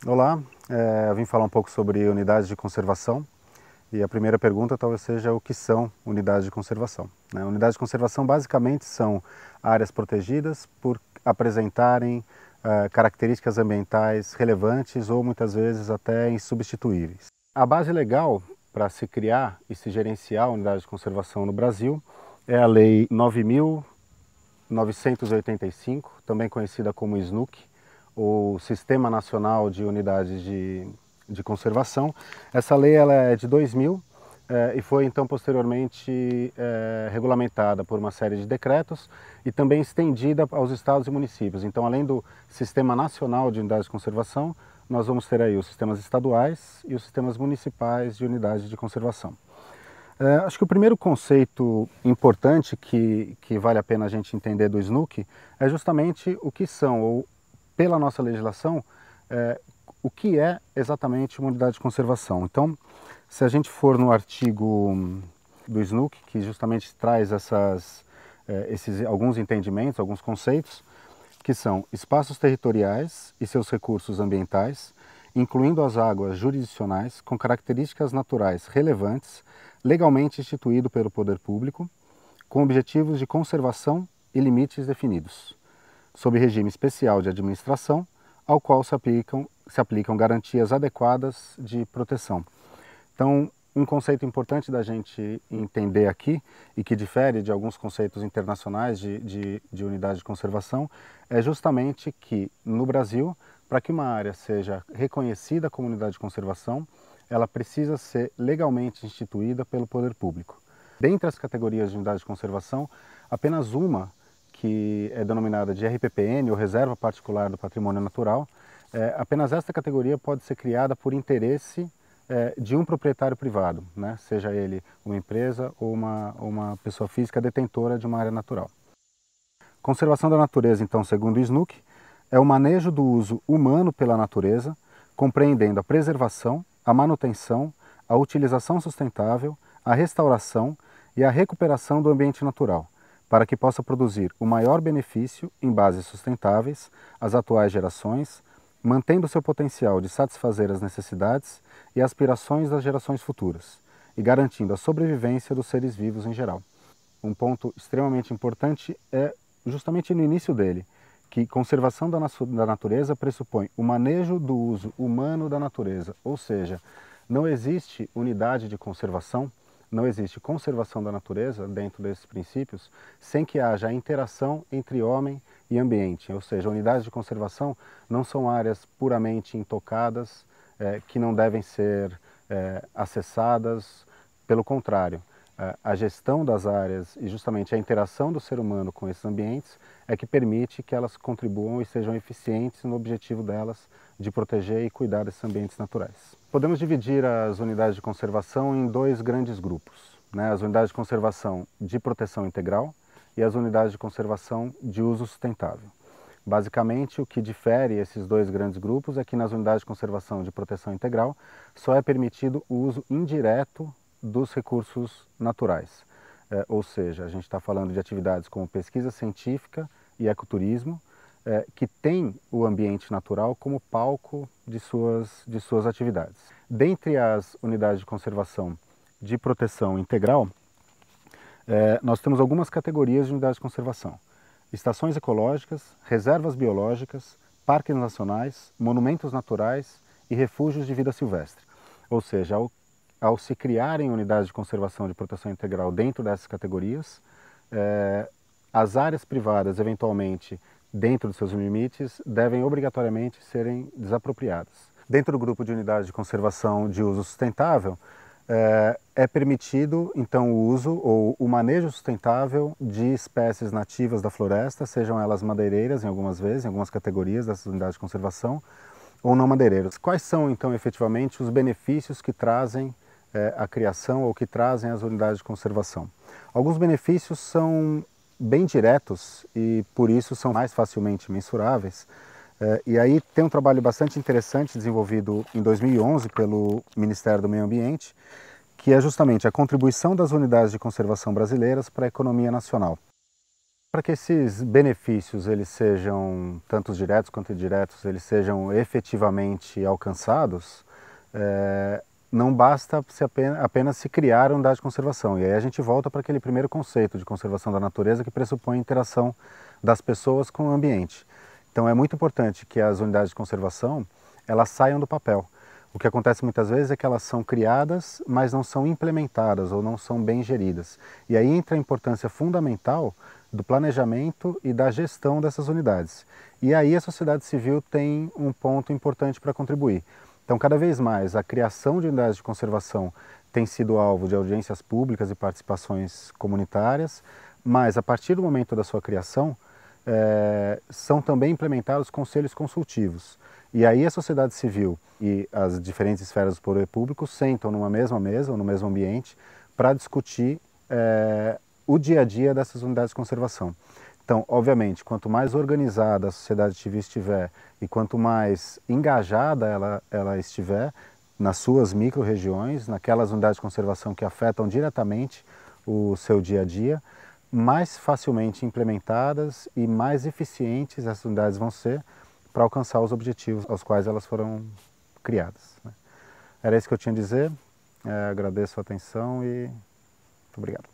Olá, eu vim falar um pouco sobre unidades de conservação e a primeira pergunta talvez seja o que são unidades de conservação, né? Unidades de conservação basicamente são áreas protegidas por apresentarem características ambientais relevantes ou muitas vezes até insubstituíveis. A base legal para se criar e se gerenciar unidades de conservação no Brasil é a Lei 9.985, também conhecida como SNUC, o Sistema Nacional de Unidades de Conservação. Essa lei ela é de 2000 e foi então posteriormente regulamentada por uma série de decretos e também estendida aos estados e municípios. Então, além do Sistema Nacional de Unidades de Conservação, nós vamos ter aí os sistemas estaduais e os sistemas municipais de unidades de conservação. Acho que o primeiro conceito importante que vale a pena a gente entender do SNUC é justamente o que são, ou pela nossa legislação, o que é exatamente uma unidade de conservação. Então, se a gente for no artigo do SNUC, que justamente traz alguns entendimentos, alguns conceitos, que são espaços territoriais e seus recursos ambientais, incluindo as águas jurisdicionais com características naturais relevantes, legalmente instituído pelo poder público, com objetivos de conservação e limites definidos, sob regime especial de administração, ao qual se aplicam garantias adequadas de proteção. Então, um conceito importante da gente entender aqui, e que difere de alguns conceitos internacionais de unidade de conservação, é justamente que, no Brasil, para que uma área seja reconhecida como unidade de conservação, ela precisa ser legalmente instituída pelo poder público. Dentre as categorias de unidade de conservação, apenas uma, que é denominada de RPPN, ou Reserva Particular do Patrimônio Natural, apenas esta categoria pode ser criada por interesse de um proprietário privado, né? Seja ele uma empresa ou uma pessoa física detentora de uma área natural. Conservação da natureza, então, segundo o SNUC, é o manejo do uso humano pela natureza, compreendendo a preservação, a manutenção, a utilização sustentável, a restauração e a recuperação do ambiente natural, para que possa produzir o maior benefício em bases sustentáveis às atuais gerações, mantendo seu potencial de satisfazer as necessidades e aspirações das gerações futuras, e garantindo a sobrevivência dos seres vivos em geral. Um ponto extremamente importante é justamente no início dele, que conservação da natureza pressupõe o manejo do uso humano da natureza, ou seja, não existe unidade de conservação, não existe conservação da natureza dentro desses princípios sem que haja a interação entre homem e ambiente, ou seja, unidades de conservação não são áreas puramente intocadas, que não devem ser acessadas, pelo contrário, a gestão das áreas e justamente a interação do ser humano com esses ambientes é que permite que elas contribuam e sejam eficientes no objetivo delas de proteger e cuidar desses ambientes naturais. Podemos dividir as unidades de conservação em dois grandes grupos, né? As unidades de conservação de proteção integral e as unidades de conservação de uso sustentável. Basicamente, o que difere esses dois grandes grupos é que nas unidades de conservação de proteção integral só é permitido o uso indireto dos recursos naturais. Ou seja, a gente está falando de atividades como pesquisa científica e ecoturismo, que tem o ambiente natural como palco de suas atividades. Dentre as unidades de conservação de proteção integral, nós temos algumas categorias de unidades de conservação: estações ecológicas, reservas biológicas, parques nacionais, monumentos naturais e refúgios de vida silvestre. Ou seja, ao se criarem unidades de conservação de proteção integral dentro dessas categorias, as áreas privadas, eventualmente, dentro dos seus limites, devem obrigatoriamente serem desapropriadas. Dentro do grupo de unidades de conservação de uso sustentável, é permitido, então, o uso ou o manejo sustentável de espécies nativas da floresta, sejam elas madeireiras, em algumas categorias dessas unidades de conservação, ou não madeireiras. Quais são, então, efetivamente, os benefícios que trazem a criação ou que trazem as unidades de conservação? Alguns benefícios são bem diretos e, por isso, são mais facilmente mensuráveis. E aí tem um trabalho bastante interessante desenvolvido em 2011 pelo Ministério do Meio Ambiente, que é justamente a contribuição das unidades de conservação brasileiras para a economia nacional. para que esses benefícios eles sejam, tanto os diretos quanto indiretos, eles sejam efetivamente alcançados, não basta apenas se criar unidade de conservação. E aí a gente volta para aquele primeiro conceito de conservação da natureza que pressupõe a interação das pessoas com o ambiente. Então é muito importante que as unidades de conservação elas saiam do papel. O que acontece muitas vezes é que elas são criadas, mas não são implementadas ou não são bem geridas. E aí entra a importância fundamental do planejamento e da gestão dessas unidades. E aí a sociedade civil tem um ponto importante para contribuir. Então, cada vez mais, a criação de unidades de conservação tem sido alvo de audiências públicas e participações comunitárias, mas a partir do momento da sua criação, são também implementados conselhos consultivos. E aí a sociedade civil e as diferentes esferas do poder público sentam numa mesma mesa ou no mesmo ambiente para discutir o dia a dia dessas unidades de conservação. Então, obviamente, quanto mais organizada a sociedade civil estiver e quanto mais engajada ela estiver nas suas micro-regiões, naquelas unidades de conservação que afetam diretamente o seu dia a dia, mais facilmente implementadas e mais eficientes essas unidades vão ser para alcançar os objetivos aos quais elas foram criadas. Era isso que eu tinha a dizer, agradeço a atenção e muito obrigado.